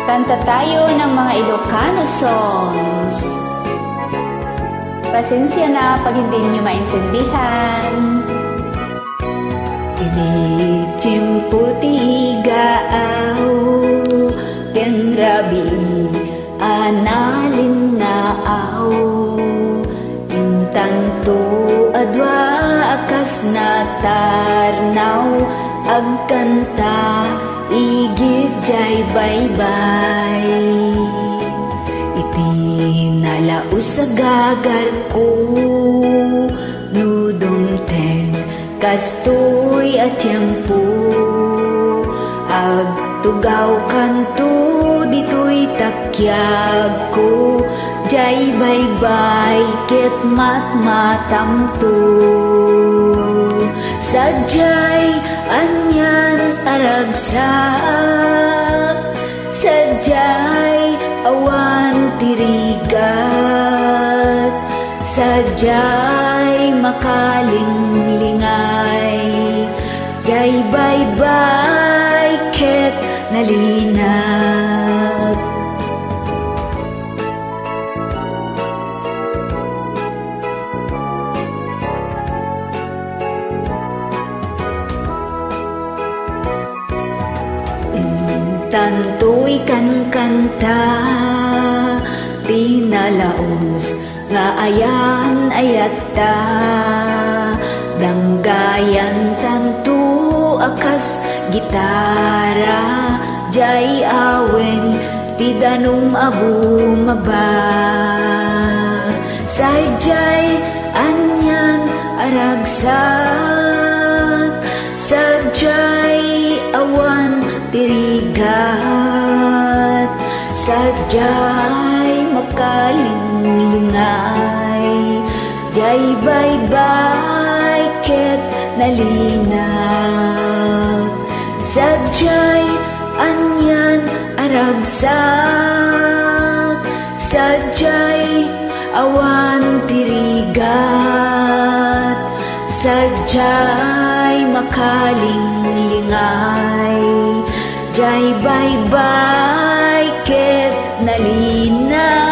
Kanta tayo ng mga Ilocano songs. Pasensya na pag hindi nyo maintindihan. Inicimputi gaaw ken rabi analin nga aw intanto adwa akas na tarnaw agkanta igid jay baybay iti nalaus sa gagar ko nudumten kastoy at tiyempo agtugaw kanto dito'y takyag ko jay baybay ket matmatamto sadyay anyan aragsak sadyay awan tirigat sadyay makalinglingay jay baybay ket nalinag. Tanto'y kankanta tinalaos nga ayan ayata danggayan tanto akas gitara jay awen ti danum abu maba sadyay anyan aragsak sadyay awan tirigat sadyay makalinglingay jay baybay ket nalinag sadyay anyan aragsak sadyay awan tirigat sadyay makalinglingay jay baybay ket nalinag.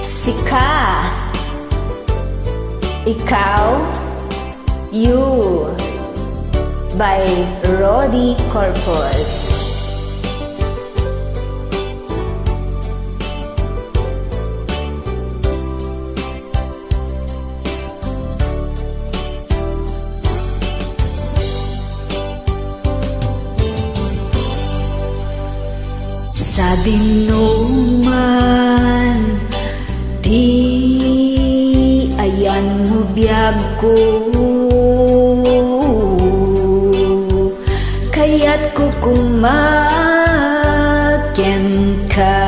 Sika, ikaw, you by Rodi Corpus. Sa dinuman di ayan mo biyag ko kaya't ko kumakyan ka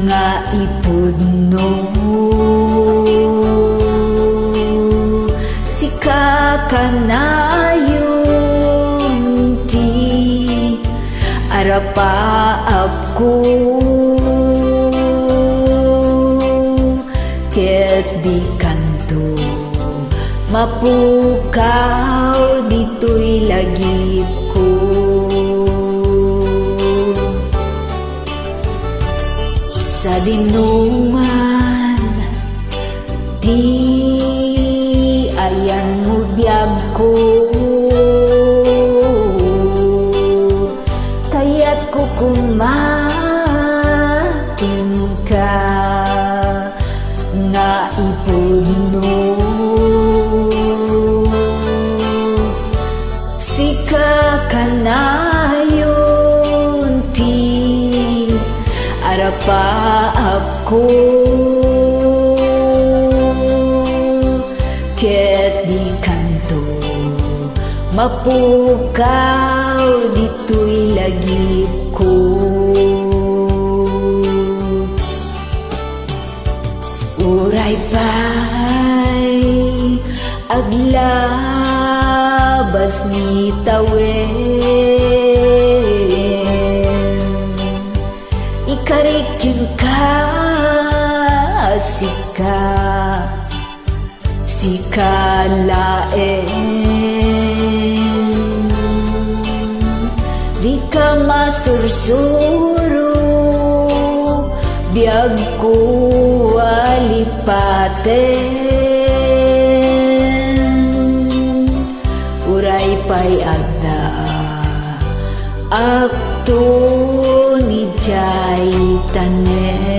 nga ipudno sika ka na yun ti arapaap ko ket di kanto mapukaw dito'y lagip ko sa dinuman di ayan mo biyag ko kaya't ko kumating ka nga ipudno sika ka na yun ti arapaap ko ket di kanto mapukaw dito'y lagip ko uray pa'y aglabas ni tawen ikarikin ka sika sikalaen. Di ka masursuro, biyag ko alipaten. Uray pa'y agda, akto ni jay tanen.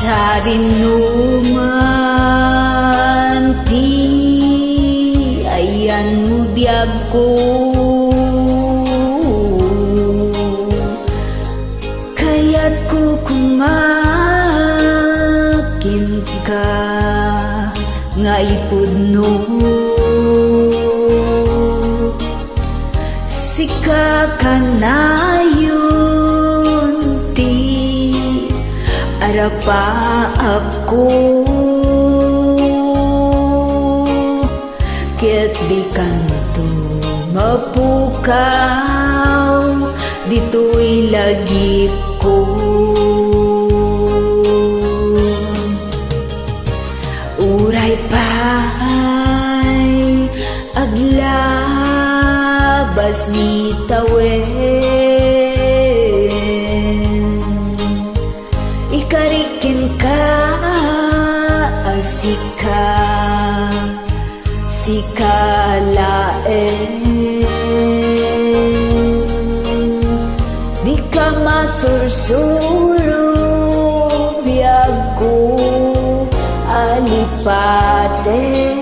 Sa dinuman ti ayan mo biyag ko, kaya't ko kumakin ka nga ipudno. Sika ka na yun ti arapa ako, ket di kanto mapukaw, dito'y lagi ko. Uray pa'y aglabas ni tawen, ikarikin ka sikalaen. Di ka masursuro, biyag ko alipaten.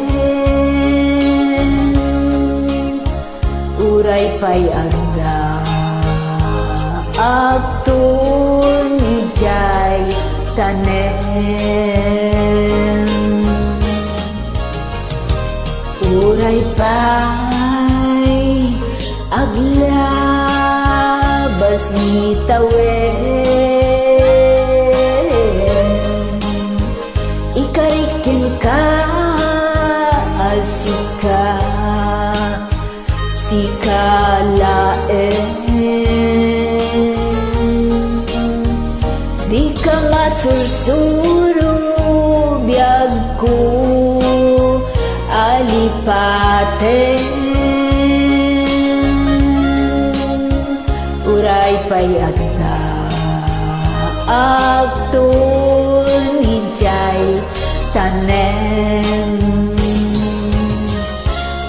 Uray pa'y agda, akto ni jay tanen. Uray pa'y aglabas ni tawen, ikarikin ka sikalaen. Di ka masursuro, biyag ko alipaten. Uray pa'y agda, akto ni jay tanen.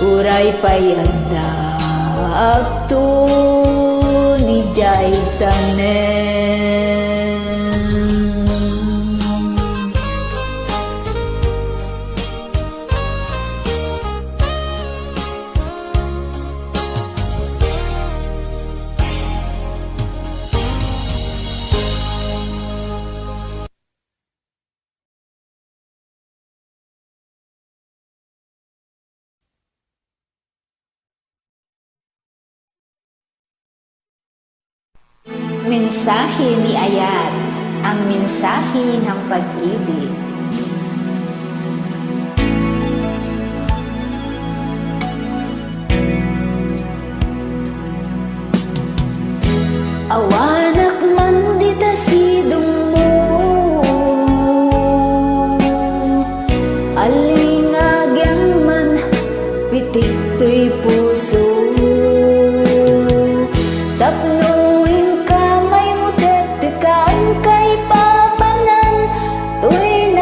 Uray pa'y agda, akto ni jay tanen. Mensahe ni Ayat, ang mensahe ng pag-ibig. Awanak man dita sidong mo, alingagyang man pitik to'y puso. Tapnuin ka may mutet, tekaan kay papanan, to'y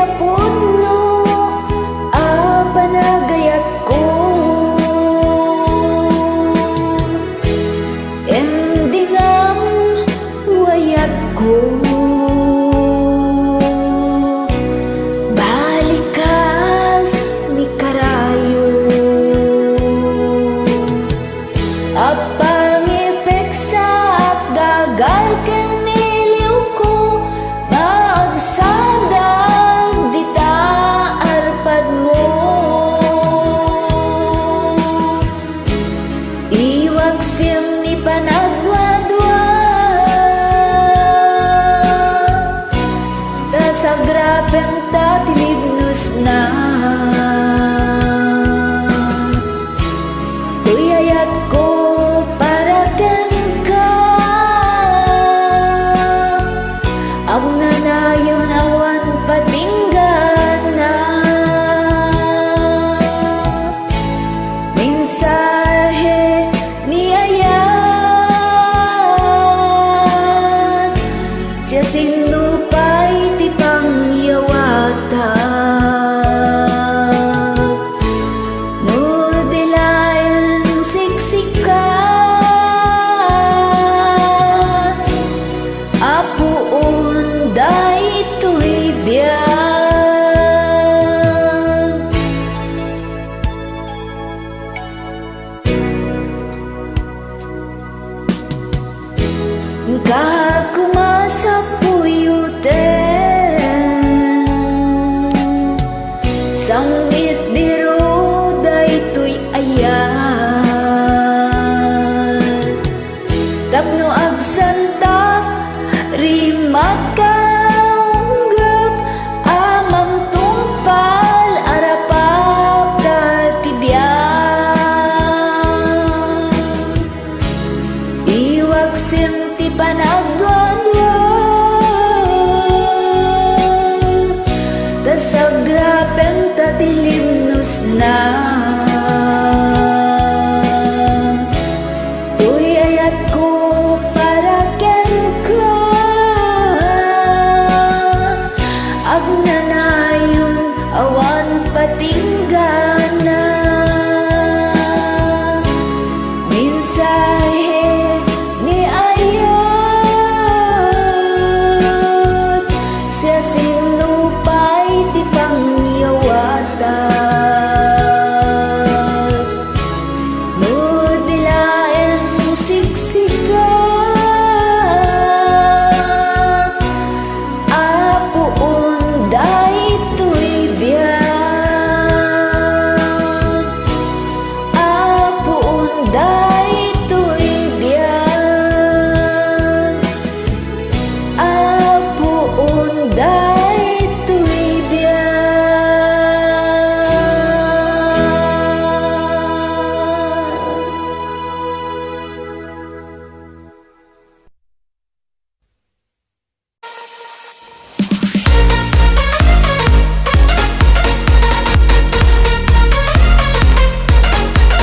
penta tilibnos na tuyayat ko para ken ka abna na yun awan patinggan na mensahe ni ayat siya sinupay ti pangyawatan no delayan siksikan apuon daytoy biyan kakumasa puyuten sangit diro daytoy ayan tapno agsantak rimat kaunggap amang tungpal arapap tatibyan iwaksin ti panagdwadwa tasagrapen tatilimnos na tuyayat ko para ken ka agna